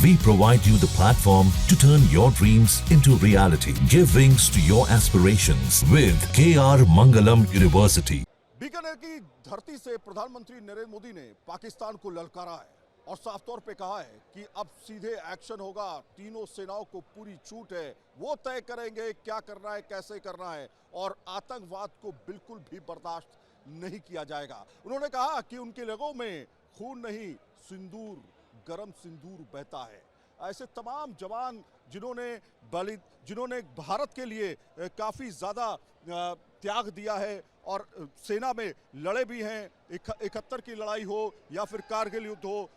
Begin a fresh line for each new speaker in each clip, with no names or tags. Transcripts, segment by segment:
We provide you the platform to turn your dreams into reality. Give wings to your aspirations with KR Mangalam University.
Bikaner की धरती से प्रधानमंत्री नरेंद्र मोदी ने पाकिस्तान को ललकारा है और साफ तौर पे कहा है कि अब सीधे एक्शन होगा। तीनों सेनाओं को पूरी छूट है, वो तय करेंगे क्या करना है, कैसे करना है, और आतंकवाद को बिल्कुल भी बर्दाश्त नहीं किया जाएगा। उन्होंने कहा कि उनके रगों में खून नहीं, सिंदूर, गरम सिंदूर बहता है। ऐसे तमाम जवान जिन्होंने भारत के लिए काफ़ी ज़्यादा त्याग दिया है और सेना में लड़े भी हैं, 71 की लड़ाई हो या फिर कारगिल युद्ध हो,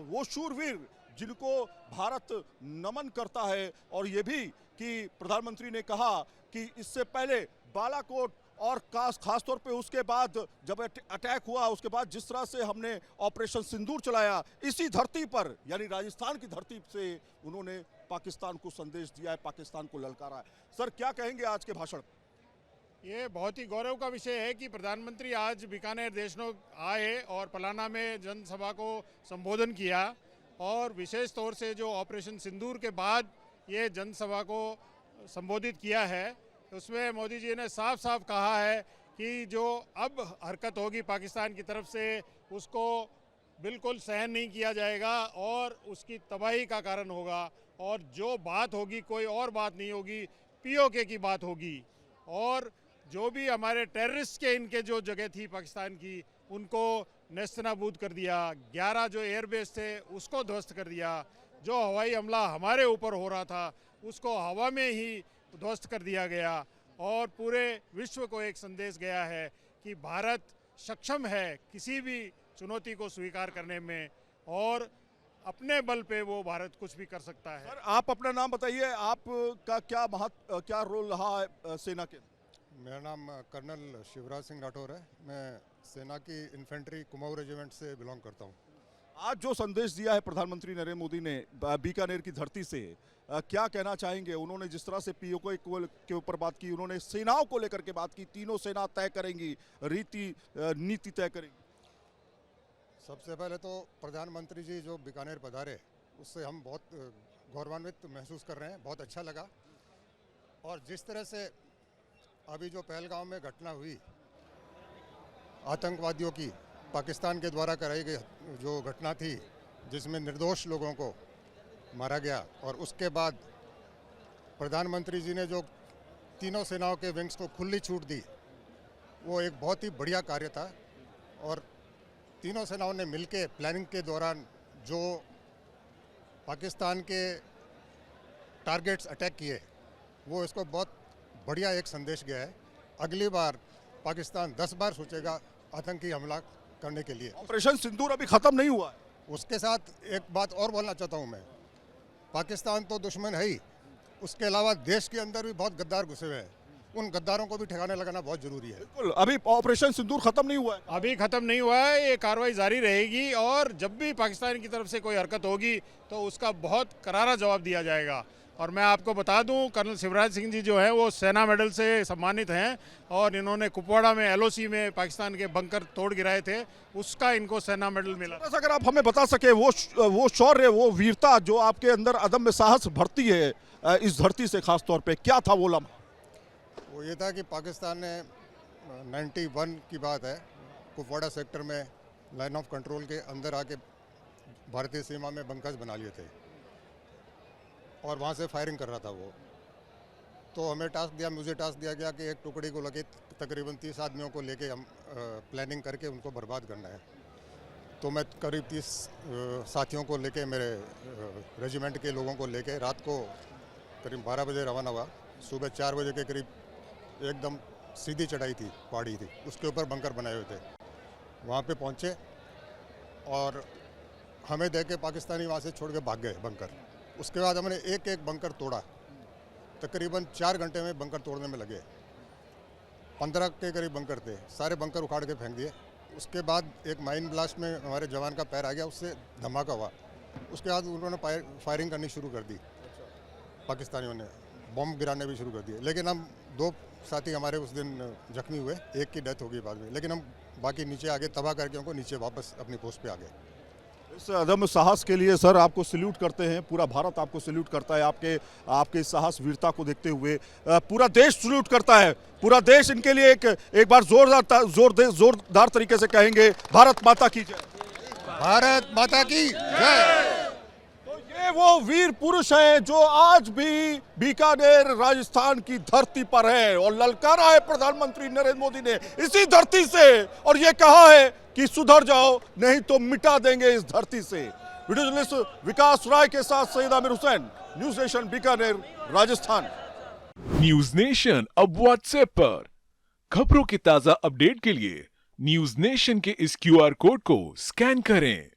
वो शूरवीर जिनको भारत नमन करता है। और ये भी कि प्रधानमंत्री ने कहा कि इससे पहले बालाकोट और खास तौर पे उसके बाद जब अटैक हुआ, उसके बाद जिस तरह से हमने ऑपरेशन सिंदूर चलाया, इसी धरती पर यानी राजस्थान की धरती से उन्होंने पाकिस्तान को संदेश दिया है, पाकिस्तान को ललकारा है। सर, क्या कहेंगे आज के भाषण?
ये बहुत ही गौरव का विषय है कि प्रधानमंत्री आज बीकानेर देशनोक आए और पलाना में जनसभा को संबोधन किया, और विशेष तौर से जो ऑपरेशन सिंदूर के बाद ये जनसभा को संबोधित किया है, उसमें मोदी जी ने साफ साफ कहा है कि जो अब हरकत होगी पाकिस्तान की तरफ से उसको बिल्कुल सहन नहीं किया जाएगा और उसकी तबाही का कारण होगा, और जो बात होगी कोई और बात नहीं होगी, पीओके की बात होगी। और जो भी हमारे टेररिस्ट के इनके जो जगह थी पाकिस्तान की, उनको नेस्तनाबूद कर दिया। 11 जो एयरबेस थे उसको ध्वस्त कर दिया। जो हवाई हमला हमारे ऊपर हो रहा था उसको हवा में ही ध्वस्त कर दिया गया, और पूरे विश्व को एक संदेश गया है कि भारत सक्षम है किसी भी चुनौती को स्वीकार करने में, और अपने बल पे वो भारत कुछ भी कर सकता है।
सर, आप अपना नाम बताइए, आपका क्या रोल रहा है सेना के?
मेरा नाम कर्नल शिवराज सिंह राठौर है। मैं सेना की इन्फेंट्री कुमाऊं रेजिमेंट से बिलोंग करता हूँ।
आज जो संदेश दिया है प्रधानमंत्री नरेंद्र मोदी ने बीकानेर की धरती से, क्या कहना चाहेंगे? उन्होंने जिस तरह से पीओके के ऊपर बात की, उन्होंने सेनाओं को लेकर के बात की, तीनों सेना तय करेंगी, नीति तय करेंगी।
सबसे पहले तो प्रधानमंत्री जी जो बीकानेर पधारे उससे हम बहुत गौरवान्वित महसूस कर रहे हैं, बहुत अच्छा लगा। और जिस तरह से अभी जो पहलगाम में घटना हुई आतंकवादियों की, पाकिस्तान के द्वारा कराई गई जो घटना थी जिसमें निर्दोष लोगों को मारा गया, और उसके बाद प्रधानमंत्री जी ने जो तीनों सेनाओं के विंग्स को खुली छूट दी, वो एक बहुत ही बढ़िया कार्य था। और तीनों सेनाओं ने मिलके प्लानिंग के दौरान जो पाकिस्तान के टारगेट्स अटैक किए, वो इसको बहुत बढ़िया एक संदेश गया है। अगली बार पाकिस्तान 10 बार सोचेगा आतंकी हमला करने के लिए।
ऑपरेशन सिंदूर अभी खत्म नहीं हुआ है।
उसके साथ एक बात और बोलना चाहता हूँ मैं, पाकिस्तान तो दुश्मन है ही, उसके अलावा देश के अंदर भी बहुत गद्दार घुसे हुए हैं, उन गद्दारों को भी ठिकाने लगाना बहुत जरूरी है।
बिल्कुल, अभी ऑपरेशन सिंदूर खत्म नहीं हुआ है।
अभी खत्म नहीं हुआ है, ये कार्रवाई जारी रहेगी, और जब भी पाकिस्तान की तरफ से कोई हरकत होगी तो उसका बहुत करारा जवाब दिया जाएगा। और मैं आपको बता दूं, कर्नल शिवराज सिंह जी जो हैं वो सेना मेडल से सम्मानित हैं, और इन्होंने कुपवाड़ा में LOC में पाकिस्तान के बंकर तोड़ गिराए थे, उसका इनको सेना मेडल मिला।
अगर आप हमें बता सके वो शौर्य, वो वीरता जो आपके अंदर अदम्य साहस भरती है इस धरती से, खास तौर पे क्या था वो लम्हा?
वो ये था कि पाकिस्तान ने 91 की बात है, कुपवाड़ा सेक्टर में लाइन ऑफ कंट्रोल के अंदर आके भारतीय सीमा में बंकर्स बना लिए थे और वहाँ से फायरिंग कर रहा था वो। तो मुझे टास्क दिया गया कि एक टुकड़ी को लगे तकरीबन 30 आदमियों को लेके हम प्लानिंग करके उनको बर्बाद करना है। तो मैं करीब 30 साथियों को लेके, मेरे रेजिमेंट के लोगों को लेके रात को करीब 12 बजे रवाना हुआ। सुबह 4 बजे के करीब एकदम सीधी चढ़ाई थी, पहाड़ी थी, उसके ऊपर बंकर बनाए हुए थे। वहाँ पे पहुँचे और हमें देख के पाकिस्तानी वहाँ से छोड़ के भाग गए बंकर। उसके बाद हमने एक एक बंकर तोड़ा, तकरीबन 4 घंटे में बंकर तोड़ने में लगे। 15 के करीब बंकर थे, सारे बंकर उखाड़ के फेंक दिए। उसके बाद एक माइन ब्लास्ट में हमारे जवान का पैर आ गया, उससे धमाका हुआ। उसके बाद उन्होंने फायरिंग करनी शुरू कर दी, पाकिस्तानियों ने बम गिराने भी शुरू कर दिए। लेकिन हम 2 साथी हमारे उस दिन जख्मी हुए, एक की डेथ हो गई बाद में, लेकिन हम बाकी नीचे आगे तबाह करके उनको नीचे वापस अपनी पोस्ट पे आ गए।
इस अदम्य साहस के लिए सर आपको सल्यूट करते हैं, पूरा भारत आपको सल्यूट करता है, आपके इस साहस वीरता को देखते हुए पूरा देश सल्यूट करता है। पूरा देश इनके लिए एक बार जोरदार तरीके से कहेंगे भारत माता की जय।
भारत माता की जय।
तो ये वो वीर पुरुष हैं जो आज भी बीकानेर राजस्थान की धरती पर है और ललकारा है प्रधानमंत्री नरेंद्र मोदी ने इसी धरती से, और ये कहा है कि सुधर जाओ नहीं तो मिटा देंगे इस धरती से। वीडियो जर्नलिस्ट विकास राय के साथ Saeed Aamir Hussain, News Nation Bikaner, Rajasthan.
News Nation अब व्हाट्सएप पर खबरों के ताजा अपडेट के लिए न्यूज नेशन के इस QR कोड को स्कैन करें।